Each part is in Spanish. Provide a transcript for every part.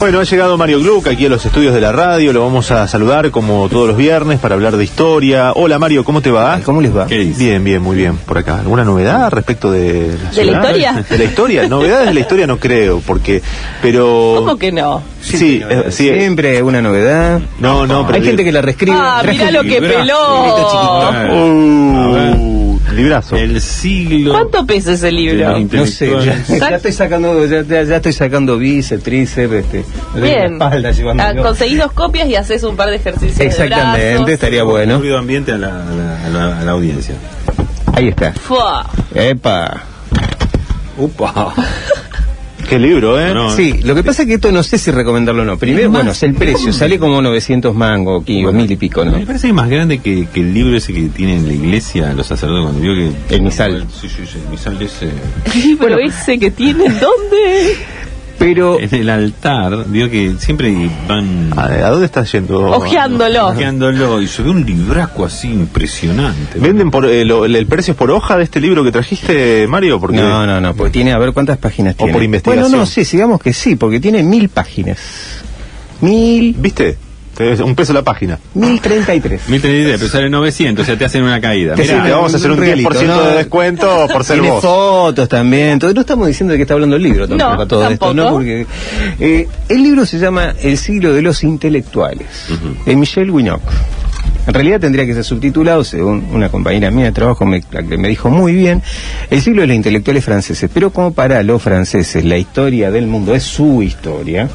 Bueno, ha llegado Mario Gluck aquí a los estudios de la radio, lo vamos a saludar como todos los viernes para hablar de historia. Hola Mario, ¿cómo te va? ¿Cómo les va? Bien, bien, muy bien, por acá. ¿Alguna novedad respecto de la ciudad? ¿De la historia? ¿De la historia? Novedades de la historia no creo, pero... ¿Cómo que no? Sí, siempre una novedad. No, pero... Hay gente que la reescribe. Mirá lo que peló. Librazo. El siglo. ¿Cuánto pesa ese libro? No sé, ya estoy sacando bíceps, tríceps, bien. La espalda, conseguís 2 copias y haces un par de ejercicios. Exactamente, de brazos. Estaría bueno. Ruido ambiente a la audiencia. Ahí está. ¡Fua! ¡Epa! ¡Upa! Qué libro, ¿eh? No, sí, lo que pasa es que esto no sé si recomendarlo o no. Primero, bueno, es el precio, sale como 900 mangos, o 1000 y pico, ¿no? Me parece que es más grande que el libro ese que tiene en la iglesia los sacerdotes cuando vio que... El misal. Sí, el misal ese... ¿Pero ese que tiene dónde? Pero en el altar, digo que siempre van... ¿A dónde estás yendo? Ojeándolo. Y se ve un libraco así impresionante. ¿Venden por el precio es por hoja de este libro que trajiste, Mario? Porque... No, porque tiene, a ver cuántas páginas tiene. O por investigación. Bueno, no sé, digamos que sí, porque tiene 1000 páginas. 1000... ¿Viste? Un peso la página. 1033. 1033, pero sale 900, o sea, te hacen una caída. Mirá, te vamos a hacer un 10% de descuento por ser tiene vos. Fotos también. Entonces, no estamos diciendo de qué está hablando el libro tampoco, no, todo tampoco. esto, ¿no? Porque el libro se llama El siglo de los intelectuales, de Michel Winnock. En realidad tendría que ser subtitulado, según una compañera mía de trabajo me dijo muy bien, el siglo de los intelectuales franceses. Pero como para los franceses la historia del mundo es su historia,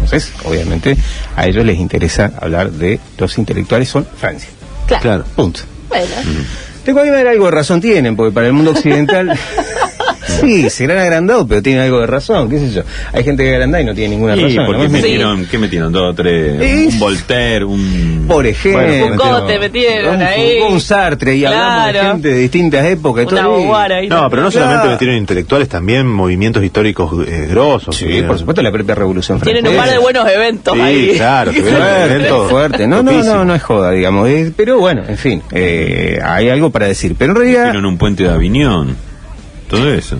entonces, obviamente, a ellos les interesa hablar de los intelectuales, son Francia. Claro. Punto. Bueno. De cualquier manera algo de razón tienen, porque para el mundo occidental... Sí, serán agrandados, pero tienen algo de razón, qué sé yo. Hay gente que agranda y no tiene ninguna razón. Porque ¿qué metieron? 2 o 3, un Voltaire, por ejemplo, Foucault te metieron ahí. Un Sartre, y hablamos de gente de distintas épocas. No, pero no solamente metieron intelectuales, también movimientos históricos grosos. Sí, por supuesto, la propia Revolución Francesa. Tienen un par de buenos eventos ahí. Sí, claro, fuerte. No es joda, digamos. Pero bueno, en fin, hay algo para decir. Pero en realidad... Hicieron un puente de Aviñón. Todo eso.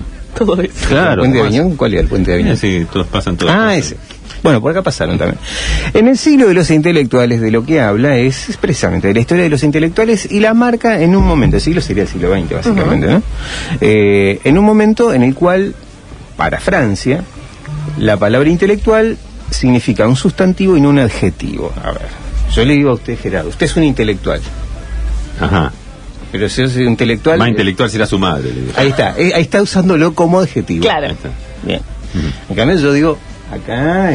Claro. ¿El puente de Aviñón? ¿Cuál era el puente de Aviñón? Sí, todos pasan todos. Ese. Bueno, por acá pasaron también. En el siglo de los intelectuales, de lo que habla es precisamente de la historia de los intelectuales y la marca en un momento. El siglo sería el siglo XX, básicamente, ¿no? En un momento en el cual, para Francia, la palabra intelectual significa un sustantivo y no un adjetivo. A ver, yo le digo a usted, Gerardo, usted es un intelectual. Ajá. Pero si yo soy intelectual... Más intelectual será su madre. Ahí está usándolo como adjetivo. Claro. Bien. En cambio yo digo, acá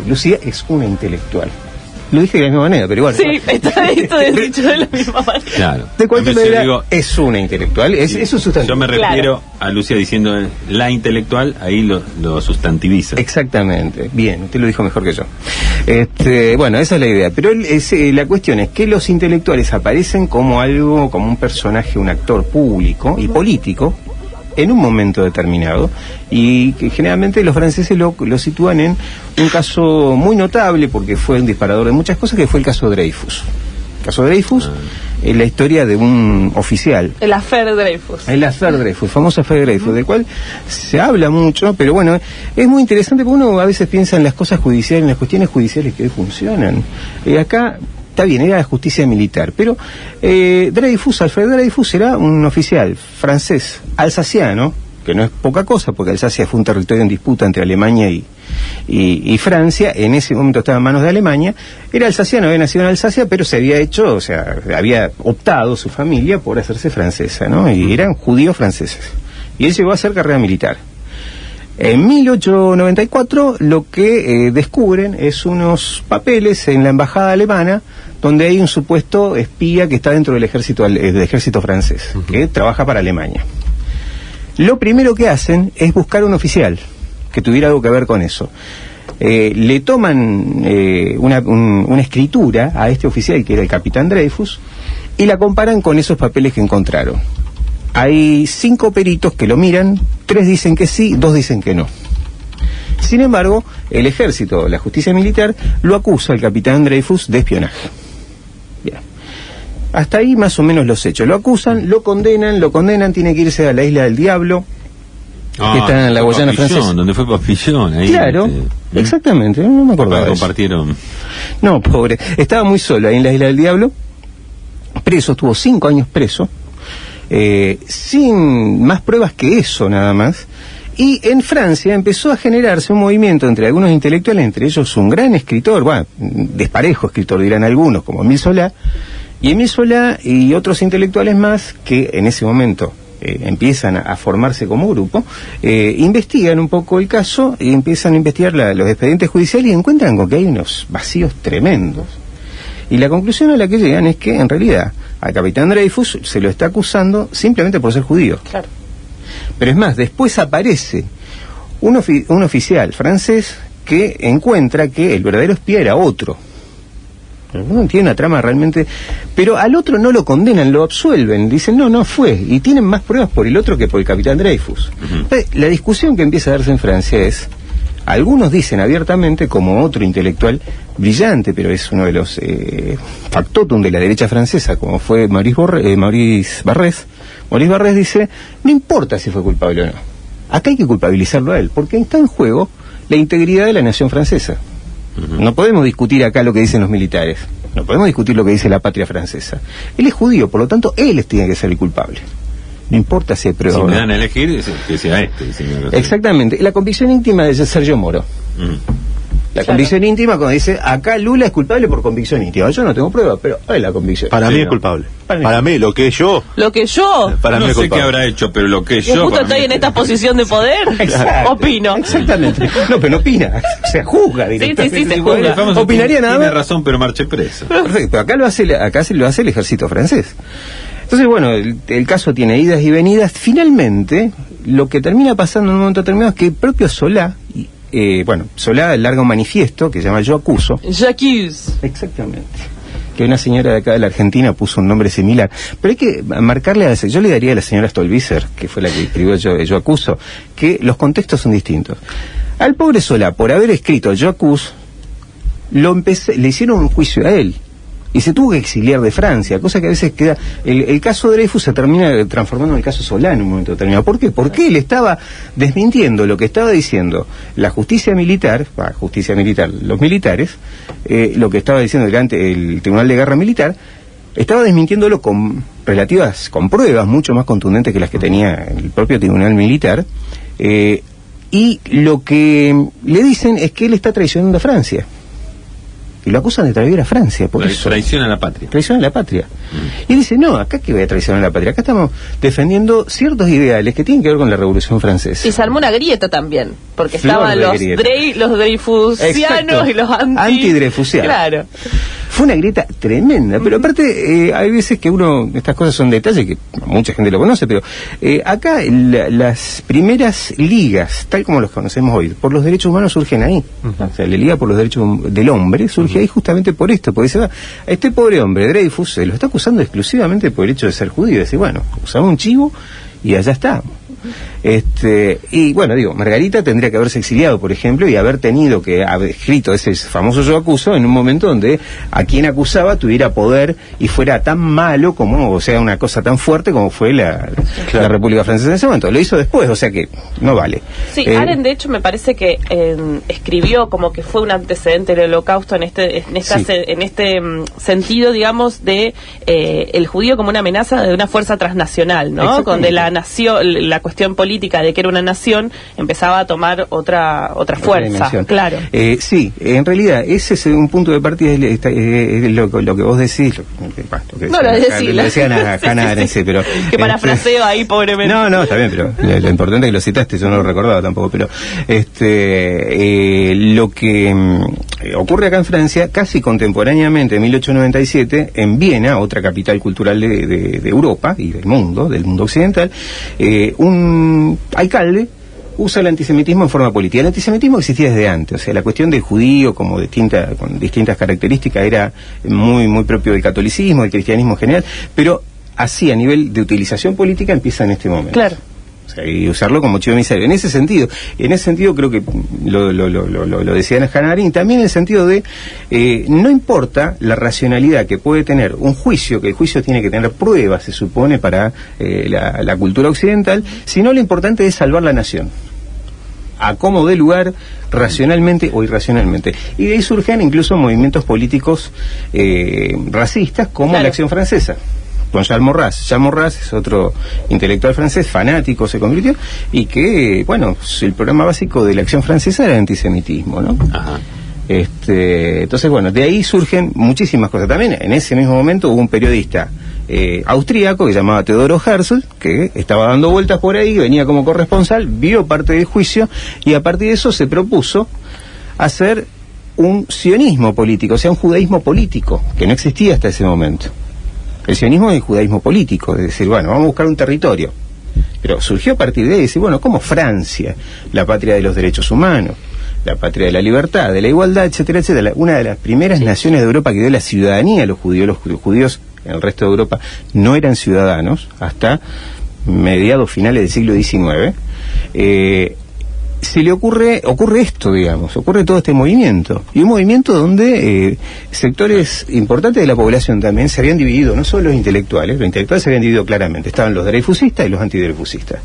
Lucía es una intelectual. Lo dije de la misma manera, pero igual. Sí, está esto dicho de la misma manera. Claro. De cualquier manera, es una intelectual, es un sustantivo. Yo me refiero a Lucía diciendo la intelectual, ahí lo sustantiviza. Exactamente. Bien, usted lo dijo mejor que yo. Bueno, esa es la idea. Pero la cuestión es que los intelectuales aparecen como algo, como un personaje, un actor público y político en un momento determinado, y que generalmente los franceses lo sitúan en un caso muy notable, porque fue un disparador de muchas cosas, que fue el caso Dreyfus. El caso Dreyfus es la historia de un oficial. El affaire Dreyfus. El affaire Dreyfus, famoso affaire Dreyfus, del cual se habla mucho, pero bueno, es muy interesante porque uno a veces piensa en las cosas judiciales, en las cuestiones judiciales que hoy funcionan. Acá... Está bien, era la justicia militar, pero Alfred Dreyfus era un oficial francés, alsaciano, que no es poca cosa, porque Alsacia fue un territorio en disputa entre Alemania y Francia. En ese momento estaba en manos de Alemania. Era alsaciano, había nacido en Alsacia, pero se había hecho, había optado su familia por hacerse francesa, ¿no? Y eran judíos franceses. Y él llegó a hacer carrera militar. En 1894 lo que descubren es unos papeles en la embajada alemana donde hay un supuesto espía que está dentro del ejército francés, que trabaja para Alemania. Lo primero que hacen es buscar un oficial que tuviera algo que ver con eso. Le toman una escritura a este oficial, que era el capitán Dreyfus, y la comparan con esos papeles que encontraron. Hay 5 peritos que lo miran, 3 dicen que sí, 2 dicen que no. Sin embargo, el ejército, la justicia militar, lo acusa al capitán Dreyfus de espionaje. Bien. Hasta ahí más o menos los hechos. Lo acusan, lo condenan, tiene que irse a la isla del Diablo, que está en la Guayana francesa. Donde fue Papillon, ahí. Claro, exactamente, no me acordaba de eso. Compartieron. No, pobre, estaba muy solo ahí en la Isla del Diablo, preso, estuvo 5 años preso, sin más pruebas que eso nada más. Y en Francia empezó a generarse un movimiento entre algunos intelectuales, entre ellos un gran escritor, bueno, desparejo escritor dirán algunos, como Émile Zola, y Émile Zola y otros intelectuales más que en ese momento empiezan a formarse como grupo, investigan un poco el caso y empiezan a investigar los expedientes judiciales y encuentran con que hay unos vacíos tremendos. Y la conclusión a la que llegan es que en realidad al capitán Dreyfus se lo está acusando simplemente por ser judío. Claro. Pero es más, después aparece un oficial francés que encuentra que el verdadero espía era otro. No tiene una trama realmente, pero al otro no lo condenan, lo absuelven, dicen no fue, y tienen más pruebas por el otro que por el capitán Dreyfus. La discusión que empieza a darse en Francia es, algunos dicen abiertamente, como otro intelectual brillante, pero es uno de los factotum de la derecha francesa, como fue Maurice Barrès. Maurice Barrès dice, no importa si fue culpable o no, acá hay que culpabilizarlo a él, porque está en juego la integridad de la nación francesa. No podemos discutir acá lo que dicen los militares, no podemos discutir lo que dice la patria francesa. Él es judío, por lo tanto, él tiene que ser el culpable. No importa si hay pruebas. Si me dan a elegir, que sea este, señor. Exactamente. La convicción íntima de Sergio Moro. La convicción íntima cuando dice, acá Lula es culpable por convicción íntima. Yo no tengo prueba, pero es la convicción. Para mí es culpable. Para mí, lo que yo... Lo que yo... Para mí no es sé culpable. qué habrá hecho, pero lo que Yo yo... justo estoy en esta posición de poder. Exacto. Opino. Exactamente. No, pero no opina. Se juzga directamente. Sí, se juzga. El famoso Opinaría nada tiene más. razón, pero marche preso. Perfecto, pero acá se lo hace el ejército francés. Entonces, bueno, el caso tiene idas y venidas. Finalmente, lo que termina pasando en un momento determinado es que el propio Solá, Solá larga un manifiesto que se llama Yo Acuso. J'accuse. Exactamente. Que una señora de acá de la Argentina puso un nombre similar. Pero hay que marcarle yo le daría a la señora Stolbizer, que fue la que escribió Yo Acuso, que los contextos son distintos. Al pobre Solá, por haber escrito Yo Acuso, le hicieron un juicio a él. Y se tuvo que exiliar de Francia, cosa que a veces queda... El caso Dreyfus se termina transformando en el caso Solá en un momento determinado. ¿Por qué? Porque él estaba desmintiendo lo que estaba diciendo la justicia militar, los militares, lo que estaba diciendo el Tribunal de Guerra Militar, estaba desmintiéndolo con pruebas mucho más contundentes que las que tenía el propio Tribunal Militar, y lo que le dicen es que él está traicionando a Francia. Y lo acusan de traicionar a Francia, por eso. Traición a la patria. Traición a la patria. Y dice, no, acá que voy a traicionar a la patria. Acá estamos defendiendo ciertos ideales que tienen que ver con la Revolución Francesa. Y se armó una grieta también, porque Flor estaban de los grieta. Los dreyfusianos y los antidreyfusianos. Claro. Fue una grieta tremenda, pero aparte hay veces que estas cosas son detalles que mucha gente lo conoce, pero acá las primeras ligas, tal como los conocemos hoy, por los derechos humanos surgen ahí. O sea, la Liga por los Derechos del Hombre surge ahí justamente por esto, porque se va, este pobre hombre, Dreyfus, se lo está acusando exclusivamente por el hecho de ser judío, y decir, bueno, usaba un chivo y allá está. Y bueno, Margarita tendría que haberse exiliado, por ejemplo, y haber tenido que haber escrito ese famoso Yo Acuso en un momento donde a quien acusaba tuviera poder y fuera tan malo como, o sea, una cosa tan fuerte como fue la República Francesa en ese momento. Lo hizo después, o sea que no vale. Sí, Arendt de hecho me parece que escribió como que fue un antecedente del Holocausto en este sentido, digamos, de el judío como una amenaza de una fuerza transnacional, ¿no? Donde la nación, la cuestión política de que era una nación empezaba a tomar otra fuerza. Dimensión. Claro. Sí, en realidad ese es un punto de partida, es lo que vos decís. Lo decían a Hannah Arendt, sí, pero que parafraseo ahí pobremente. No, está bien, pero lo importante es que lo citaste, yo no lo recordaba tampoco, pero lo que ocurre acá en Francia, casi contemporáneamente, en 1897, en Viena, otra capital cultural de Europa y del mundo occidental, un alcalde usa el antisemitismo en forma política. El antisemitismo existía desde antes, o sea, la cuestión del judío con distintas características era muy, muy propio del catolicismo, del cristianismo en general, pero así a nivel de utilización política empieza en este momento. Claro. O sea, y usarlo como chivo emisario. En ese sentido creo que lo decía Hannah Arendt, también en el sentido de no importa la racionalidad que puede tener un juicio, que el juicio tiene que tener pruebas, se supone, para la cultura occidental, sino lo importante es salvar la nación, a como dé lugar, racionalmente o irracionalmente. Y de ahí surgen incluso movimientos políticos racistas, como la Acción Francesa, con Jean Maurras. Jean Maurras es otro intelectual francés, fanático se convirtió, y que, bueno, el programa básico de la Acción Francesa era el antisemitismo, ¿no? Ajá. Entonces, bueno, de ahí surgen muchísimas cosas. También en ese mismo momento hubo un periodista austríaco que se llamaba Teodoro Herzl, que estaba dando vueltas por ahí, venía como corresponsal, vio parte del juicio y a partir de eso se propuso hacer un sionismo político, o sea, un judaísmo político, que no existía hasta ese momento. El sionismo es el judaísmo político, es decir, bueno, vamos a buscar un territorio. Pero surgió a partir de ahí, decir, bueno, ¿cómo Francia, la patria de los derechos humanos, la patria de la libertad, de la igualdad, etcétera, etcétera, una de las primeras naciones de Europa que dio la ciudadanía a los judíos en el resto de Europa no eran ciudadanos hasta mediados finales del siglo XIX, se le ocurre esto, digamos, ocurre todo este movimiento, y un movimiento donde sectores importantes de la población también se habían dividido, no solo los intelectuales se habían dividido claramente, estaban los dreyfusistas y los antidreyfusistas,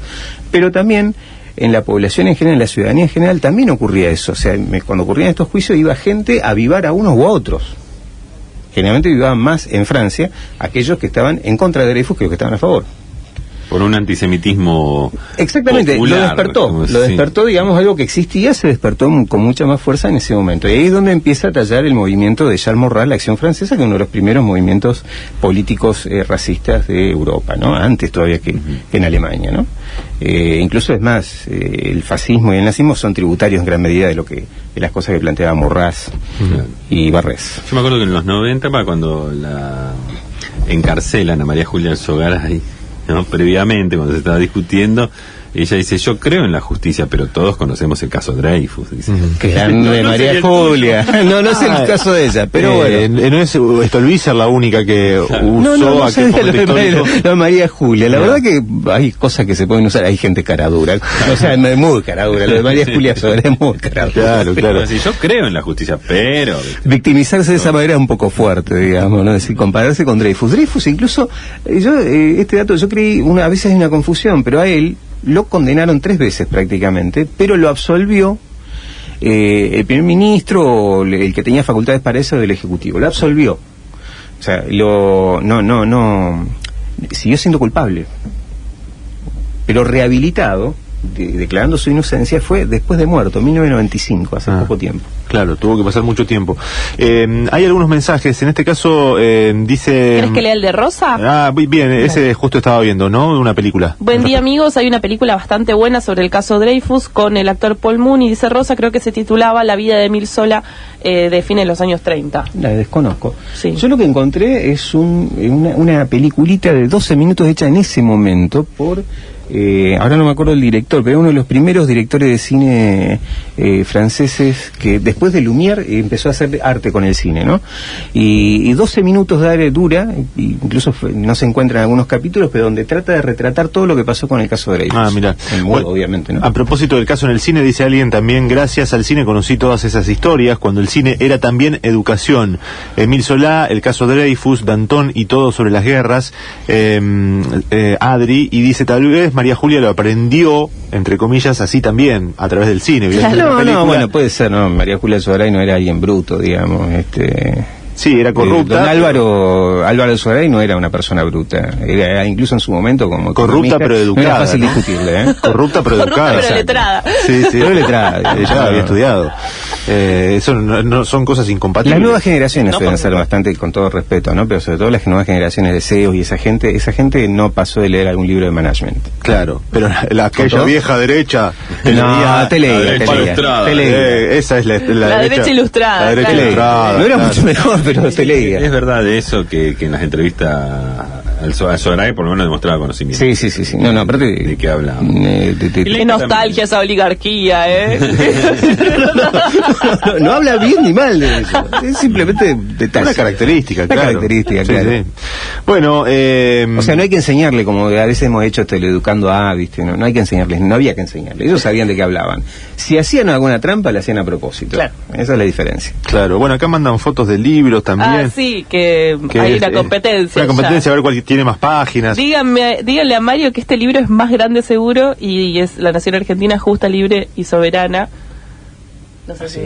pero también en la población en general, en la ciudadanía en general, también ocurría eso. O sea, cuando ocurrían estos juicios iba gente a avivar a unos u a otros. Generalmente vivaban más en Francia aquellos que estaban en contra de Dreyfus que los que estaban a favor. Por un antisemitismo exactamente, popular, lo despertó, digamos, algo que existía, se despertó con mucha más fuerza en ese momento. Y ahí es donde empieza a tallar el movimiento de Jean Maurras, la Acción Francesa, que es uno de los primeros movimientos políticos racistas de Europa, ¿no? Antes todavía que en Alemania, ¿no? Incluso es más, el fascismo y el nazismo son tributarios en gran medida de las cosas que planteaba Maurras y Barrés. Yo me acuerdo que en los 90, cuando la encarcelan a María Julia Alzogaray, ¿no? Previamente, cuando se estaba discutiendo, ella dice, yo creo en la justicia, pero todos conocemos el caso Dreyfus, dice. De María Julia. No es el caso de ella, pero bueno. No es Stolbizer la única que usó aquel momento histórico. No, María Julia. La verdad que hay cosas que se pueden usar, hay gente caradura. O sea, es muy caradura. Lo de María Julia Soler es muy caradura. Claro. Sí, yo creo en la justicia, pero... Victimizarse de esa manera es un poco fuerte, digamos, ¿no? Es decir, compararse con Dreyfus. Dreyfus incluso, este dato, yo creí, a veces hay una confusión, pero a él lo condenaron 3 veces prácticamente, pero lo absolvió el primer ministro o el que tenía facultades para eso del Ejecutivo. Lo absolvió. O sea, siguió siendo culpable. Pero rehabilitado, declarando su inocencia, fue después de muerto, 1995, hace poco tiempo. Claro, tuvo que pasar mucho tiempo. Hay algunos mensajes, en este caso dice... ¿Quieres que lea el de Rosa? Bien, ese justo estaba viendo, ¿no? Una película. Buen día, amigos, hay una película bastante buena sobre el caso Dreyfus con el actor Paul Moon, y dice Rosa, creo que se titulaba La vida de Emile Zola, de fines de los años 30. La desconozco. Sí. Yo lo que encontré es una peliculita de 12 minutos hecha en ese momento por... ahora no me acuerdo el director, pero uno de los primeros directores de cine franceses que después de Lumière empezó a hacer arte con el cine, ¿no? Y 12 minutos dura, incluso no se encuentra en algunos capítulos, pero donde trata de retratar todo lo que pasó con el caso de Dreyfus. Mira. Bueno, obviamente, ¿no? A propósito del caso en el cine, dice alguien también, gracias al cine conocí todas esas historias, cuando el cine era también educación. Emile Zola, el caso Dreyfus, Danton y todo sobre las guerras, Adri, y dice, tal vez María Julia lo aprendió, entre comillas, así también, a través del cine. Bueno, puede ser, no, María Julia Alzogaray no era alguien bruto, digamos, Sí, era corrupta. Don Álvaro Alzogaray no era una persona bruta, era incluso en su momento como corrupta pero educada. No era fácil discutirle, ¿eh? Corrupta pero educada. Corrupta pero letrada. Sí, pero letrada. Ella había estudiado. Eso no son cosas incompatibles. Las nuevas generaciones suelen ser bastante, con todo respeto, ¿no? Pero sobre todo las nuevas generaciones de CEOs y esa gente no pasó de leer algún libro de management. Claro, pero aquella vieja derecha... te leía. Esa es la derecha ilustrada. La derecha ilustrada. No era mucho mejor. pero te leía. Es verdad de eso que en las entrevistas al Sogaray por lo menos demostraba conocimiento. Sí. No, aparte ¿De qué habla? Qué nostalgia esa oligarquía, no habla bien ni mal de eso. Es simplemente detalle. Una característica, Una claro. característica, claro. Sí. Bueno, o sea, no hay que enseñarle, como a veces hemos hecho Teleeducando A, ¿viste? No hay que enseñarles, no había que enseñarles. Ellos sabían de qué hablaban. Si hacían alguna trampa, la hacían a propósito. Claro. Esa es la diferencia. claro. Bueno, acá mandan fotos de libros también. Ah, sí, que hay una competencia. Una competencia, a ver cuál tiene más páginas. Díganle a Mario que este libro es más grande seguro y es La Nación Argentina Justa, Libre y Soberana. No sé si...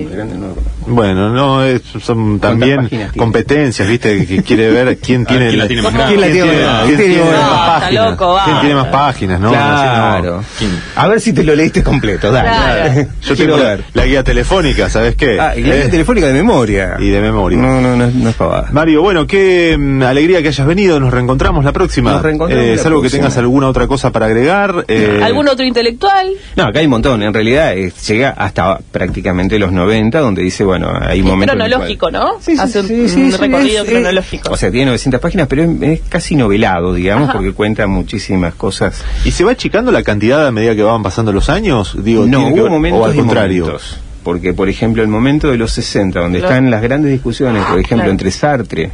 Bueno, no, son también competencias, ¿viste? Que quiere ver quién tiene ¿quién la tiene más quién grande? tiene más está páginas. loco, va. ¿Quién tiene más páginas, no? Claro. Así A ver si te lo leíste completo, dale. Claro. dale. no. Yo Quiero tengo ver. la guía telefónica, ¿sabes qué? Y la guía telefónica de memoria. Y de memoria. No es pavada. Mario, bueno, qué alegría que hayas venido. Nos reencontramos la próxima. Nos reencontramos la salvo que próxima. tengas alguna otra cosa para agregar. ¿Algún otro intelectual? No, acá hay un montón. En realidad llega hasta prácticamente los 90, donde dice, bueno, hay Es momentos... en el cronológico, cual- ¿no? Sí, Hace un recorrido cronológico. O sea, tiene 900 páginas, pero es casi novelado, digamos, Ajá. porque cuenta muchísimas cosas. ¿Y se va achicando la cantidad a medida que van pasando los años? Digo, No, ¿tiene que hubo ver- momentos o al y contrario? momentos. Porque, por ejemplo, el momento de los 60, donde Lo- están las grandes discusiones, por ejemplo, Claro. entre Sartre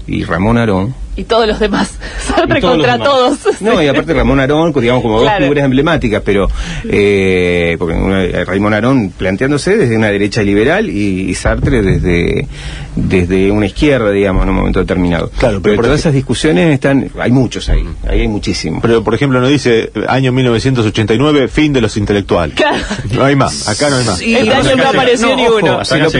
y Ramón Arón. Y todos los demás. Sartre Y todos contra los demás. todos. No, y aparte Ramón Arón, digamos, como Claro. dos figuras emblemáticas, pero porque Ramón Arón planteándose desde una derecha liberal y Sartre desde una izquierda, digamos, en un momento determinado. Claro, pero por todas ejemplo- esas discusiones están, hay muchos ahí hay muchísimos. Pero, por ejemplo, no dice año 1989, fin de los intelectuales. Claro. No hay más, acá no hay más. Este año no apareció ni uno. Ojo, Hasta se acá lo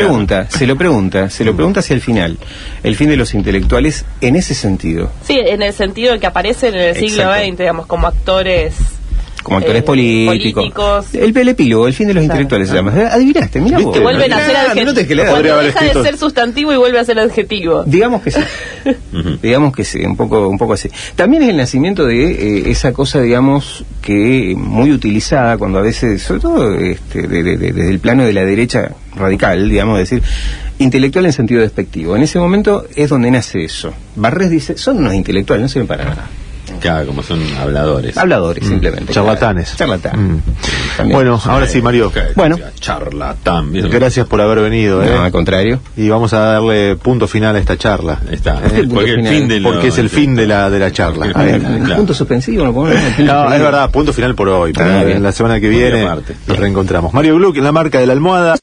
pregunta hacia el final. El fin de los intelectuales en ese sentido. Sí, en el sentido de que aparecen en el siglo Exacto. XX, digamos, como actores. Como actores políticos. El epílogo, el fin de los Claro. intelectuales se llama. Adivinaste, mira vos. Que vuelven a ser Claro, adjetivos. no te que leer. Podría Cuando haber deja de escrito- ser sustantivo y vuelve a ser adjetivo. Digamos que sí. Digamos que sí, un poco así. También es el nacimiento de esa cosa, digamos, que muy utilizada cuando a veces, sobre todo desde el plano de la derecha radical, digamos, es decir, intelectual en sentido despectivo. En ese momento es donde nace eso. Barrés dice, son unos intelectuales, no sirven para nada. Claro, como son habladores. Habladores, simplemente. Charlatanes. Charlatanes. También. Bueno, ahora sí, Mario. Bueno. Charlatán. ¿viste? Gracias por haber venido. No, al contrario. Y vamos a darle punto final a esta charla. Está. el punto Porque el final? fin de Porque es el fin de la charla. El A ver, Claro. punto suspensivo, ¿no? No, es verdad, punto final por hoy. Pero bien. la semana que Muy viene aparte. nos reencontramos. Mario Gluck en la marca de la almohada.